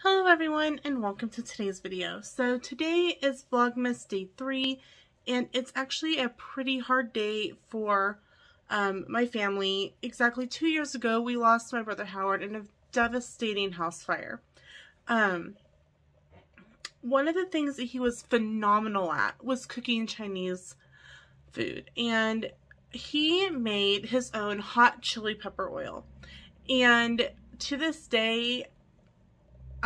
Hello everyone and welcome to today's video. So today is Vlogmas day 3 and it's actually a pretty hard day for my family. Exactly 2 years ago we lost my brother Howard in a devastating house fire. One of the things that he was phenomenal at was cooking Chinese food, and he made his own hot chili pepper oil, and to this day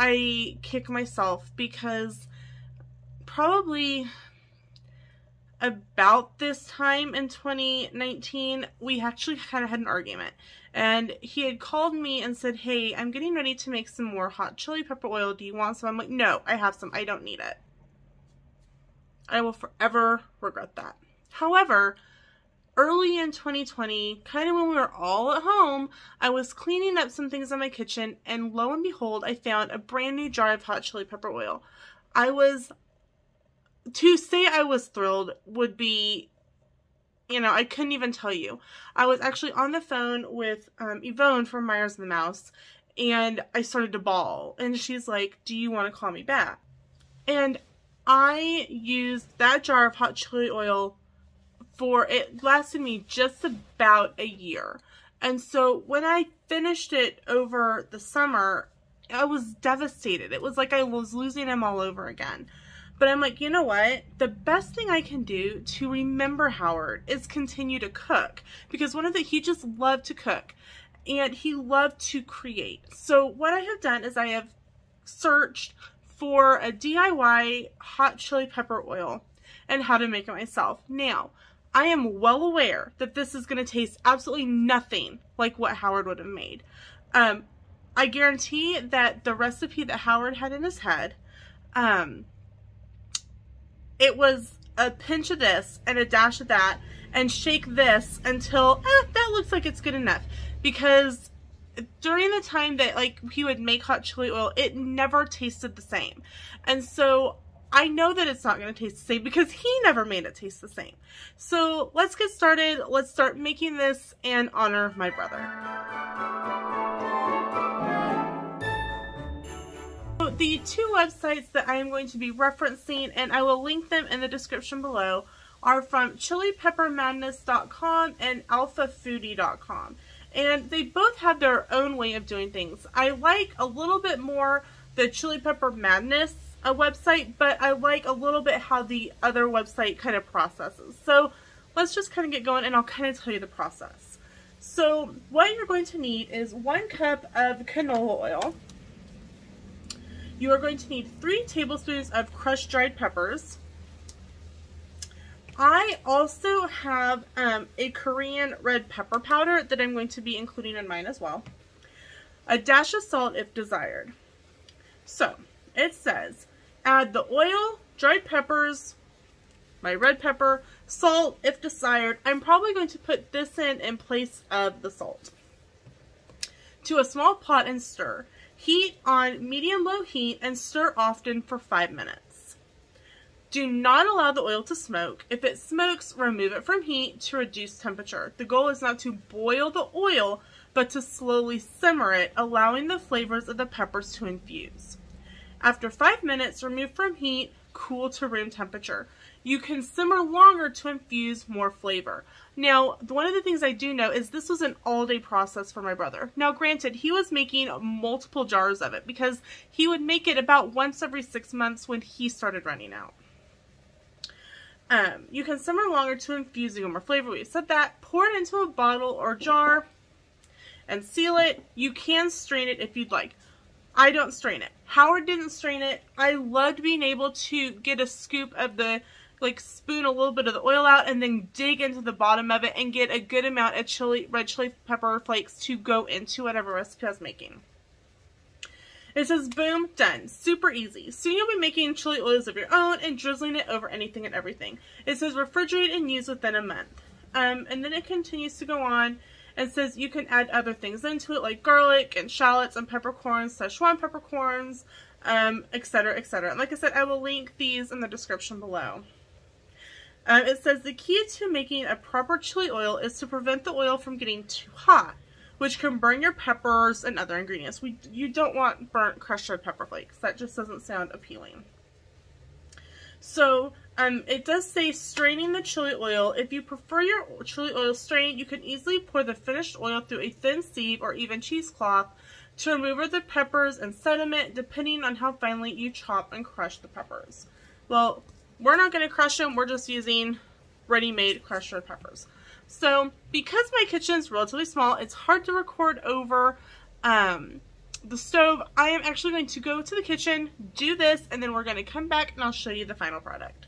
I kick myself because probably about this time in 2019, we actually kind of had an argument. And he had called me and said, hey, I'm getting ready to make some more hot chili pepper oil. Do you want some? I'm like, no, I have some. I don't need it. I will forever regret that. However, early in 2020, kind of when we were all at home, I was cleaning up some things in my kitchen, and lo and behold, I found a brand new jar of hot chili pepper oil. To say I was thrilled would be, I couldn't even tell you. I was actually on the phone with Yvonne from Myers and the Mouse, and I started to bawl, and she's like, do you want to call me back? And I used that jar of hot chili oil it lasted me just about a year. And so when I finished it over the summer, I was devastated. It was like I was losing him all over again. But I'm like, you know what? The best thing I can do to remember Howard is continue to cook. Because he just loved to cook. And he loved to create. So what I have done is I have searched for a DIY hot chili pepper oil and how to make it myself. Now, I am well aware that this is going to taste absolutely nothing like what Howard would have made. I guarantee that the recipe that Howard had in his head, it was a pinch of this and a dash of that and shake this until that looks like it's good enough. Because during the time that he would make hot chili oil, it never tasted the same. And so I know that it's not going to taste the same because he never made it taste the same. So let's get started. Let's start making this and honor my brother. So the two websites that I am going to be referencing, and I will link them in the description below, are from chilipeppermadness.com and alphafoodie.com. And they both have their own way of doing things. I like a little bit more the Chili Pepper Madness website, but I like a little bit how the other website kind of processes. So let's just kind of get going and I'll kind of tell you the process. So what you're going to need is 1 cup of canola oil. You are going to need 3 tablespoons of crushed dried peppers. I also have a Korean red pepper powder that I'm going to be including in mine as well. A dash of salt if desired. So it says, add the oil, dried peppers, my red pepper, salt if desired. I'm probably going to put this in place of the salt. To a small pot and stir. Heat on medium-low heat and stir often for 5 minutes. Do not allow the oil to smoke. If it smokes, remove it from heat to reduce temperature. The goal is not to boil the oil, but to slowly simmer it, allowing the flavors of the peppers to infuse. After 5 minutes, remove from heat, cool to room temperature. You can simmer longer to infuse more flavor. Now, one of the things I do know is this was an all-day process for my brother. Now, granted, he was making multiple jars of it because he would make it about once every 6 months when he started running out. You can simmer longer to infuse even more flavor. We said that. Pour it into a bottle or jar and seal it. You can strain it if you'd like. I don't strain it. Howard didn't strain it. I loved being able to get a scoop of the, spoon a little bit of the oil out and then dig into the bottom of it and get a good amount of red chili pepper flakes to go into whatever recipe I was making. It says, boom, done. Super easy. Soon you'll be making chili oils of your own and drizzling it over anything and everything. It says refrigerate and use within a month. And then it continues to go on. It says you can add other things into it like garlic and shallots and peppercorns, Szechuan peppercorns, etc., etc. And like I said, I will link these in the description below. It says the key to making a proper chili oil is to prevent the oil from getting too hot. which can burn your peppers and other ingredients. You don't want burnt crushed red pepper flakes. That just doesn't sound appealing. So, it does say straining the chili oil. If you prefer your chili oil strained, you can easily pour the finished oil through a thin sieve or even cheesecloth to remove the peppers and sediment, depending on how finely you chop and crush the peppers. Well, we're not going to crush them. We're just using ready-made crushed red peppers. So, because my kitchen's relatively small, it's hard to record over the stove. I am actually going to go to the kitchen, do this, and then we're going to come back and I'll show you the final product.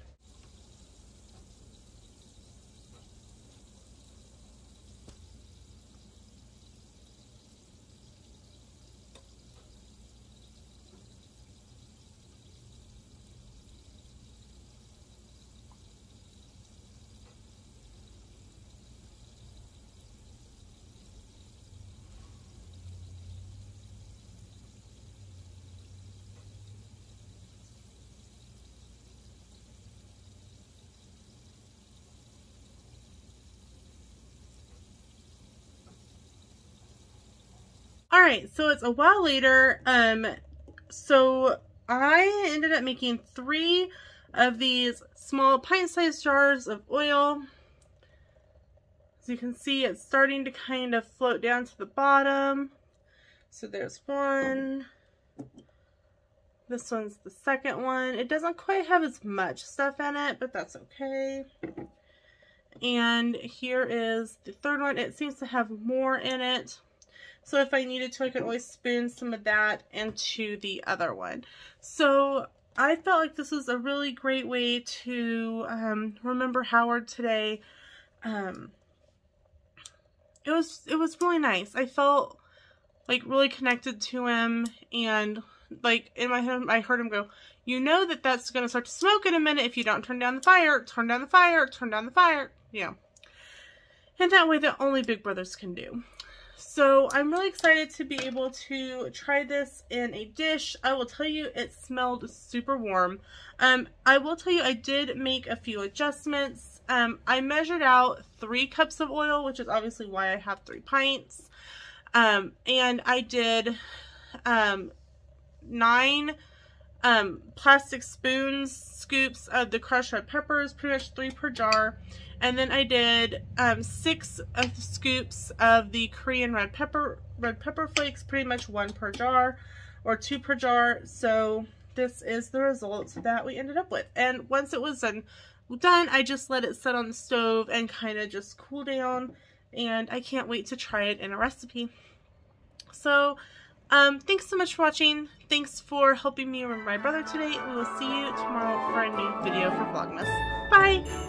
Alright, so it's a while later. So I ended up making 3 of these small pint-sized jars of oil. As you can see, it's starting to kind of float down to the bottom. So there's one. This one's the second one. It doesn't quite have as much stuff in it, but that's okay. And here is the third one. It seems to have more in it. So if I needed to, I could always spoon some of that into the other one. So I felt like this was a really great way to remember Howard today. It was really nice. I felt like really connected to him, and like in my head I heard him go, "You know that's going to start to smoke in a minute if you don't turn down the fire, turn down the fire, turn down the fire." Yeah. And that way that only big brothers can do. So I'm really excited to be able to try this in a dish. I will tell you, it smelled super warm. I will tell you, I did make a few adjustments. I measured out 3 cups of oil, which is obviously why I have 3 pints. And I did 9 plastic scoops of the crushed red peppers, pretty much 3 per jar. And then I did 6 scoops of the Korean red pepper flakes, pretty much 1 per jar or 2 per jar. So this is the result that we ended up with. And once it was done, I just let it sit on the stove and kind of just cool down. And I can't wait to try it in a recipe. So thanks so much for watching. Thanks for helping me remember my brother today. We will see you tomorrow for a new video for Vlogmas. Bye!